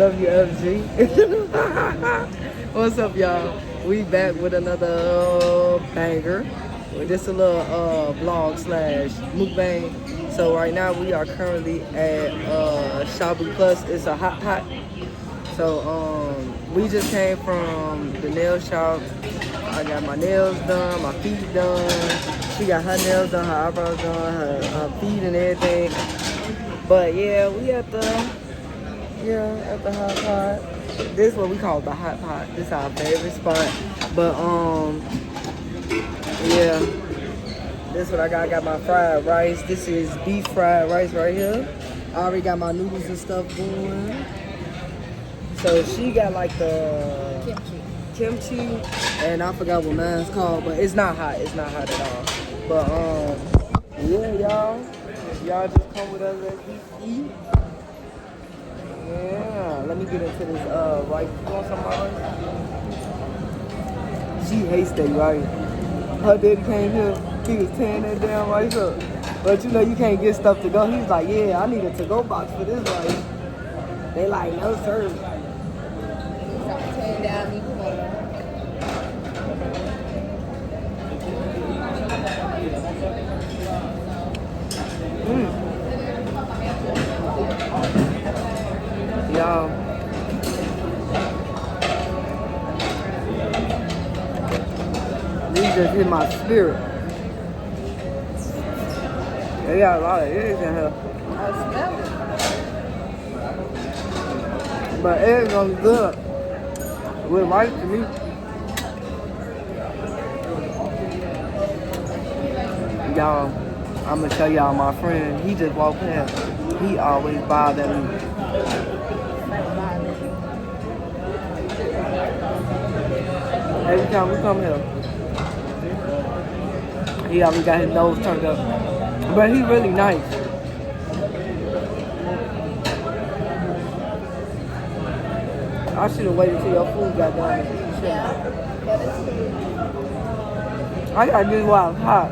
WFG. What's up, y'all? We back with another banger. This is a little vlog slash mukbang. So right now we are currently at Shabu Plus. It's a hot pot. So we just came from the nail shop. I got my nails done, my feet done. She got her nails done, her eyebrows done, her feet and everything. But yeah, we at the hot pot. This is what we call the hot pot. This is our favorite spot. But yeah, this is what I got. I got my fried rice. This is beef fried rice right here. I already got my noodles and stuff going. So she got like the kimchi, and I forgot what mine's called, but it's not hot. It's not hot at all. But yeah, y'all just come with us as we eat. Yeah, let me get into this rice. You want some rice? She hates that rice. Her daddy came here, he was tearing that damn rice up. But you know you can't get stuff to go. He was like, yeah, I need a to-go box for this rice. They like, no sir. Tearing down me. Y'all, these just hit my spirit. They got a lot of eggs in here. I smell it. But eggs are good with rice to me. Y'all, I'm gonna show y'all my friend. He just walked past. He always bothered me. Every time we come here, he always got his nose turned up. But he really nice. I should have waited till your food got done. Yeah. I gotta get while it's hot.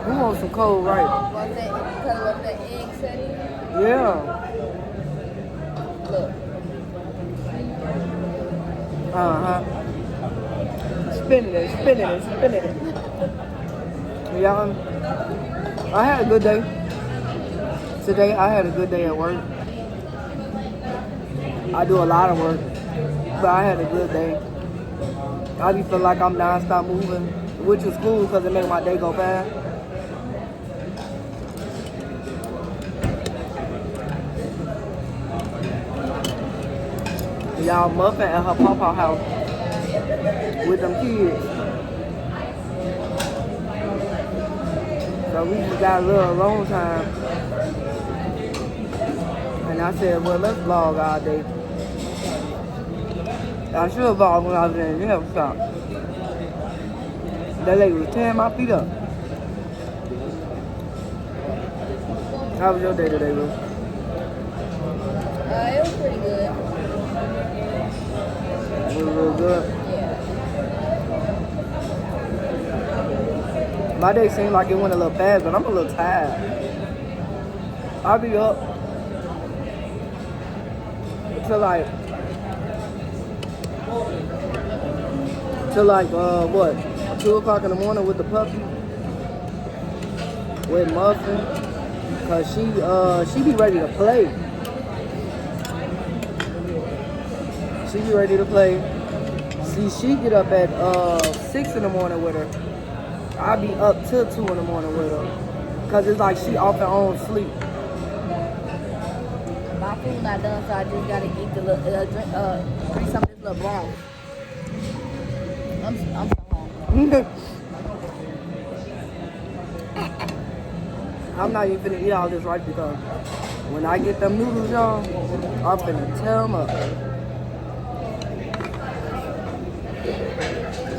We want some cold rice. Was that because of the egg setting? Yeah. Look. Spinning it. Y'all, I had a good day. Today I had a good day at work. I do a lot of work, but I had a good day. I just feel like I'm non-stop moving, which is cool because it makes my day go fast. Y'all, Muffin at her papa house with them kids. So we just got a little alone time. And I said, well, let's vlog all day. I should have vlogged when I was in the nail shop. That lady was tearing my feet up. How was your day today, Ruth? It was pretty good. It was real good. Yeah. My day seemed like it went a little fast, but I'm a little tired. I'll be up till like what? 2 o'clock in the morning with the puppy, with Muffin, cause she be ready to play. She be ready to play. See, she get up at 6 in the morning with her. I be up till 2 in the morning with her, cause it's like she off her own sleep. My food not done, so I just gotta eat the little drink some of this little broth. I'm so hungry. I'm not even finna eat all this rice because when I get them noodles, y'all, I'm finna tear them up.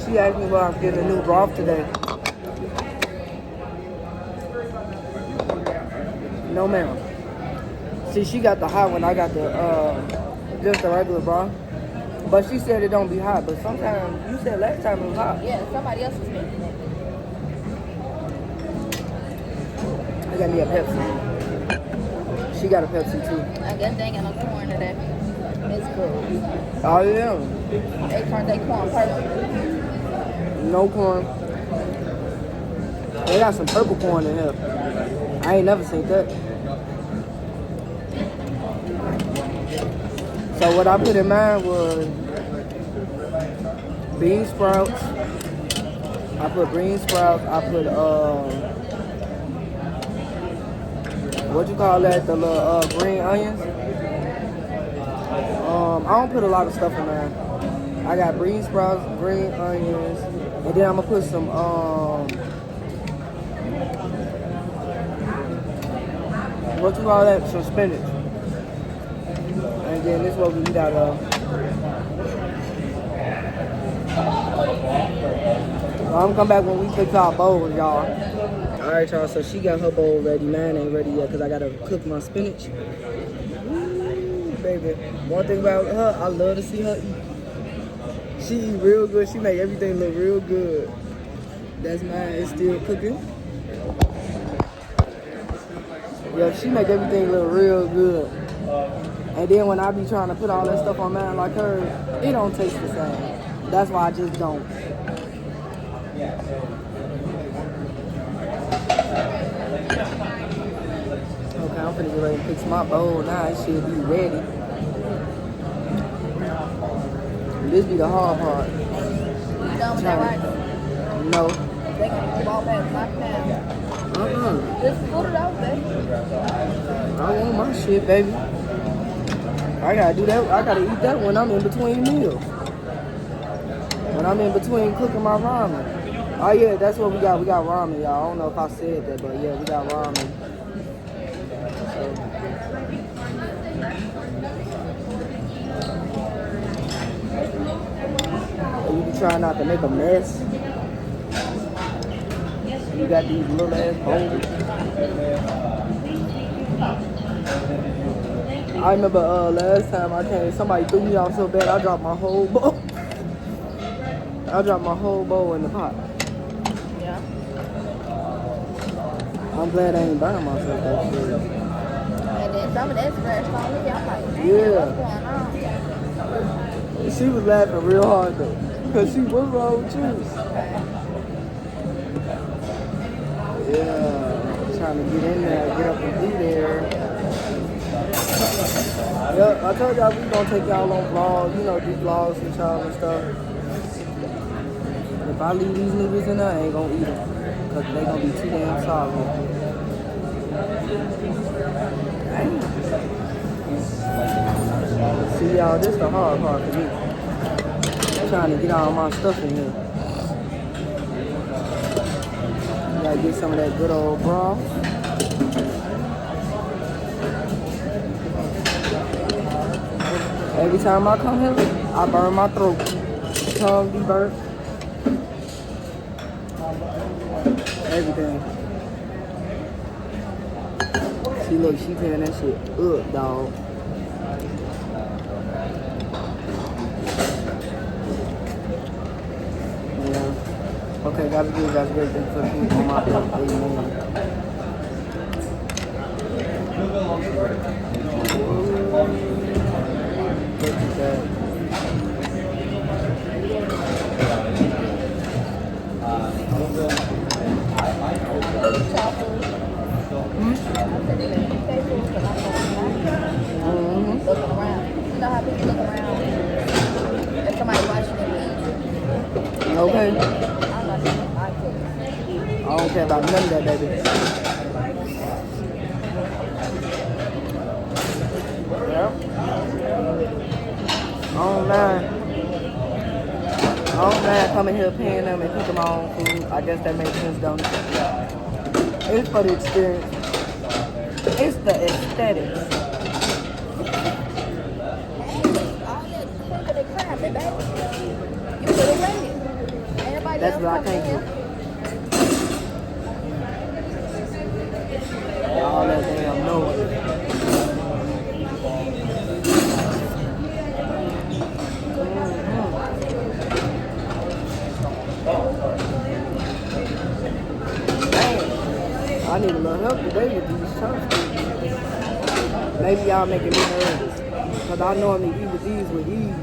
She asked me why I'm getting a new broth today. No, ma'am. See, she got the hot one. I got the just the regular broth. But she said it don't be hot. But sometimes, you said last time it was hot. Yeah, somebody else was making it. I got me a Pepsi. She She got a Pepsi too. I guess they ain't got no corn today. It's cool. Oh yeah. They turned their corn purple. No corn. They got some purple corn in here. I ain't never seen that. So what I put in mine was bean sprouts. I put bean sprouts. I put what you call that? The little green onions. I don't put a lot of stuff in mine. I got green sprouts, green onions, and then I'm gonna put some what you call that? Some spinach. And then this is what we eat out of. I'm gonna come back when we fix our bowls, y'all. Alright, y'all, so she got her bowl ready. Mine ain't ready yet because I gotta cook my spinach. Ooh, baby. One thing about her, I love to see her eat. She eat real good. She make everything look real good. That's mine. It's still cooking. Yeah, she make everything look real good. And then when I be trying to put all that stuff on mine like her, it don't taste the same. That's why I just don't. Okay, I'm finna get ready to fix my bowl now. It should be ready. This be the hard part. You done with that right? No. They gonna move all back right now. Just put it out, baby. I want my shit, baby. I gotta do that. I gotta eat that when I'm in between meals. When I'm in between cooking my ramen. Oh yeah, that's what we got. We got ramen, y'all. I don't know if I said that, but yeah, we got ramen. So, you be trying not to make a mess. You got these little ass bowls. I remember last time I came, somebody threw me off so bad I dropped my whole bowl. I dropped my whole bowl in the pot. Yeah. I'm glad I ain't burn myself that shit. And then some of that scratched on me. I'm like, man, Yeah. what's going on? She was laughing real hard though. Cause she was wrong with you. Yeah. Trying to get in there, get up and be there. Yep, I told y'all we gonna take y'all on vlogs, you know, do vlogs with y'all and stuff. If I leave these niggas in there, I ain't gonna eat them. Cause they gonna be too damn sorry. See y'all, this the hard part for me. I'm trying to get all my stuff in here. Gotta get some of that good old broth. Every time I come here, I burn my throat. Tongue be burnt. Everything. See, look, she tearing that shit up, dog. Yeah. Okay, gotta do everything for the food on my plate. Amen. Look at that. Looking around. You know how people look around? If somebody watching them eat. Okay. I'm not doing I cook. I don't care about none of that, baby. Yeah. I don't mind coming here paying them and cooking my own food. I guess that makes sense, don't it? It's for the experience. It's the aesthetics. That's what I can't do. All that damn noise. I need a little help today with these chopsticks. Maybe y'all making me nervous. Because I normally eat with these with ease.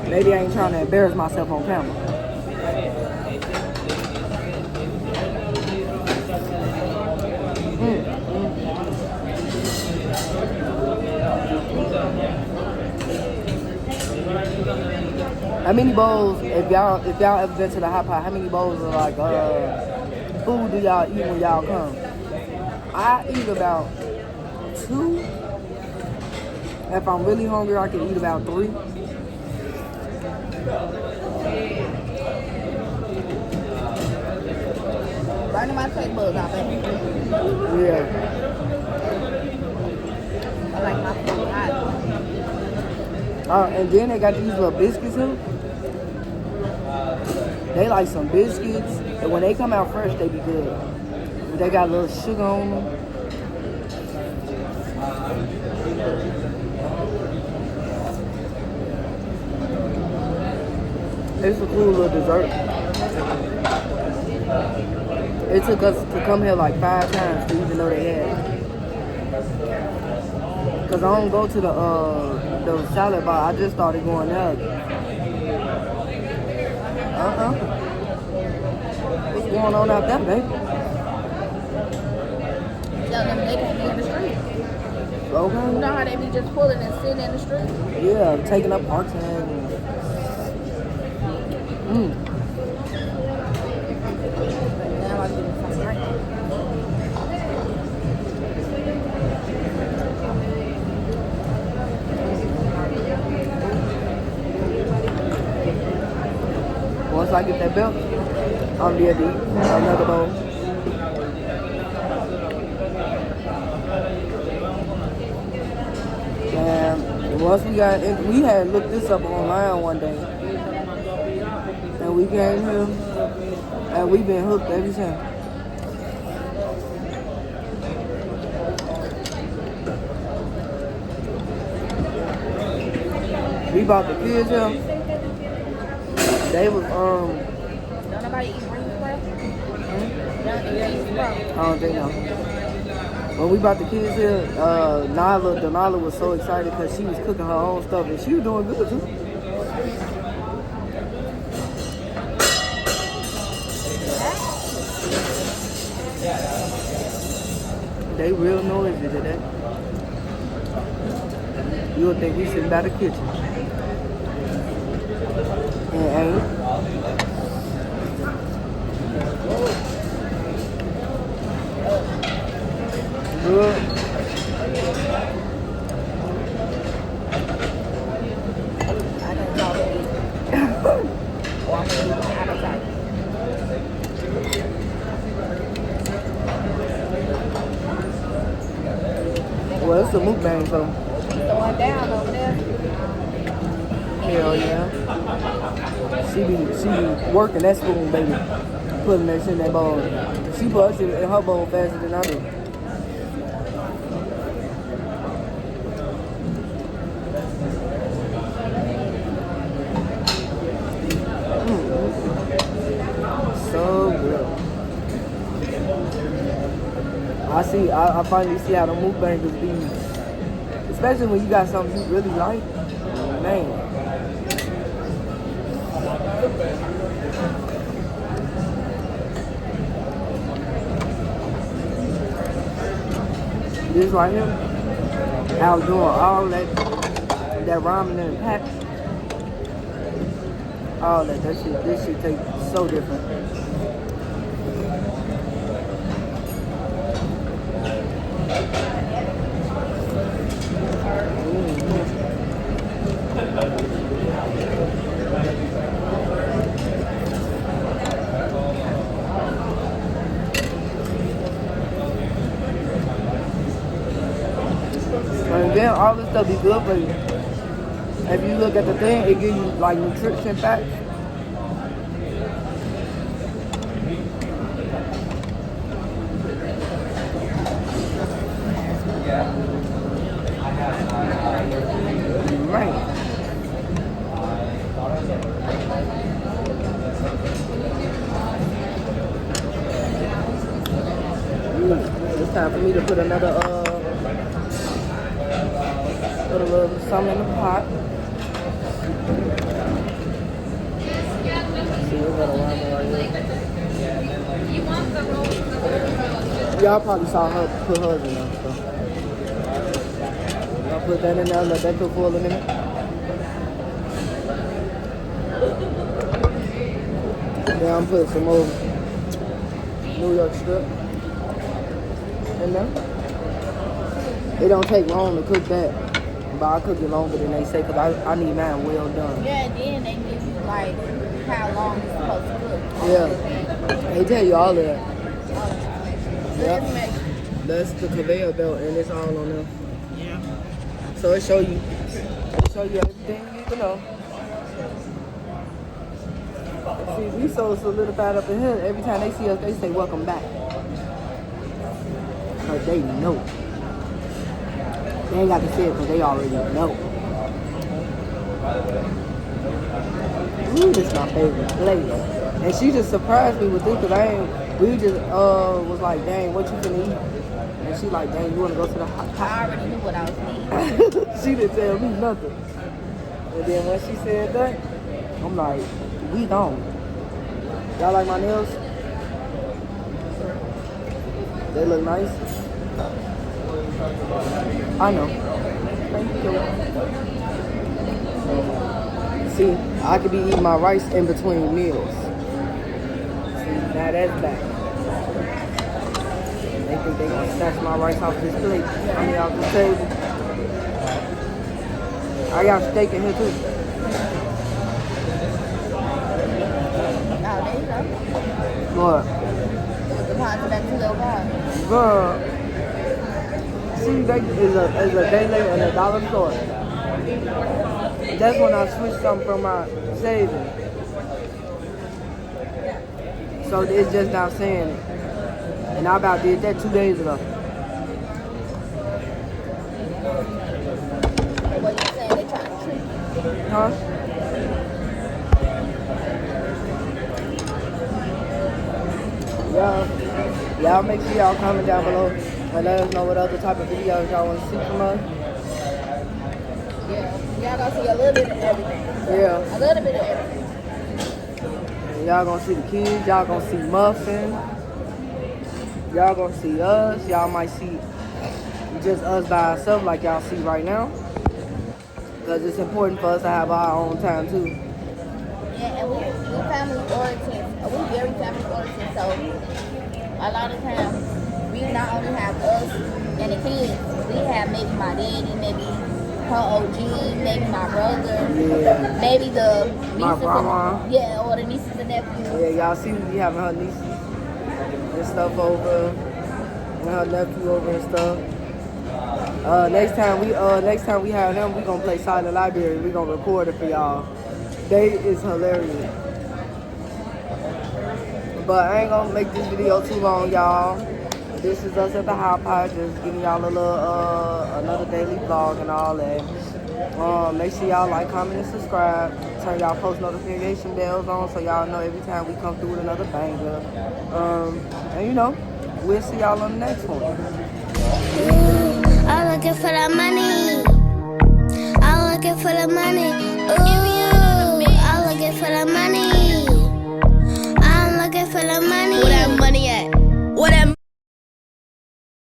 Maybe I ain't trying to embarrass myself on camera. How many bowls, if y'all ever been to the hot pot, how many bowls of like food do y'all eat when y'all come? I eat about 2. If I'm really hungry, I can eat about 3. Right in my taste buds out there. Yeah. I like my food hot. And then they got these little biscuits too. They like some biscuits, and when they come out fresh, they be good. They got a little sugar on them. It's a cool little dessert. It took us to come here like 5 times to even know they had it. Cause I don't go to the salad bar. I just started going there. What's going on out there, baby? Tell them they can't be in the street. Okay. You know how they be just pulling and sitting in the street? Yeah, taking up parking. Now I'm getting some right. Once I get that belt, I'll be at the another bowl. And once we had looked this up online one day, and we came here, and we've been hooked ever since. We bought the kids here. They was Don't nobody eat green sprout? I don't think so. When we brought the kids here, Denala was so excited because she was cooking her own stuff and she was doing good too. They real noisy today. You would think we sitting by the kitchen. And ain't. Good. I didn't talk to you. Or I'm going to do my appetite. Well, it's a mukbang, so. Throwing down over there. Hell yeah. She be working that spoon, baby. Putting that shit in that bowl. She put shit in her bowl faster than I do. So good. I finally see how the mukbangers be. Especially when you got something you really like. Man. This right here, I was doing all that ramen in a pack. All that shit, this shit tastes so different. And then all this stuff be good for you. If you look at the thing, it gives you like nutrition facts. Right. It's it's time for me to put another put a little something in the pot. See, we got a ramen right here. Y'all probably saw her put hers in there, so. I'll put that in there, let that cook for a minute. Then I'm putting some more New York strip in there. It don't take long to cook that, but I cook it longer than they say because I need mine well done. Yeah, and then they give you like how long it's supposed to cook. Yeah, they tell you all of that. Yep. That's the conveyor belt and it's all on there. Yeah. So it show you everything you need to know. See, we so solidified up in here. Every time they see us, they say welcome back. Cause they know. They ain't got to say it because they already know. Ooh, this is my favorite flavor. And she just surprised me with this because we just was like, dang, what you finna eat? And she like, dang, you wanna go to the hot pot? I already knew what I was eating. She didn't tell me nothing. And then when she said that, I'm like, we gone. Y'all like my nails? They look nice. I know. Thank you. See, I could be eating my rice in between meals. See, now that's back. They think they gonna snatch my rice off this plate. I mean, off this table. I got steak in here too. Oh, there you go. What? The pot's back to your pot. Girl. See, they is a daily and a dollar store. That's when I switched something from my savings. So it's just now saying it. And I about did that 2 days ago. What you saying? They trying to trick you. Huh? Y'all make sure y'all comment down below and let us know what other type of videos y'all want to see from us. Yeah. Y'all gonna see a little bit of everything. Yeah. A little bit of everything. And y'all gonna see the kids, y'all gonna see Muffin. Y'all gonna see us. Y'all might see just us by ourselves like y'all see right now. Because it's important for us to have our own time too. Yeah, and we family oriented. We very family oriented, so a lot of times we not only have us and the kids, we have maybe my daddy, maybe her OG, maybe my brother, maybe the nieces My grandma. or the nieces and nephews. Yeah, y'all see we having her nieces and stuff over, and her nephew over and stuff. Next time we have them, we gonna play Silent Library. We gonna record it for y'all. They is hilarious. But I ain't gonna make this video too long, y'all. This is us at the hot pot, just giving y'all a little another daily vlog and all that. Make sure y'all like, comment, and subscribe. Turn y'all post notification bells on so y'all know every time we come through with another banger. And you know, we'll see y'all on the next one. I'm looking for the money. I'm looking for the money.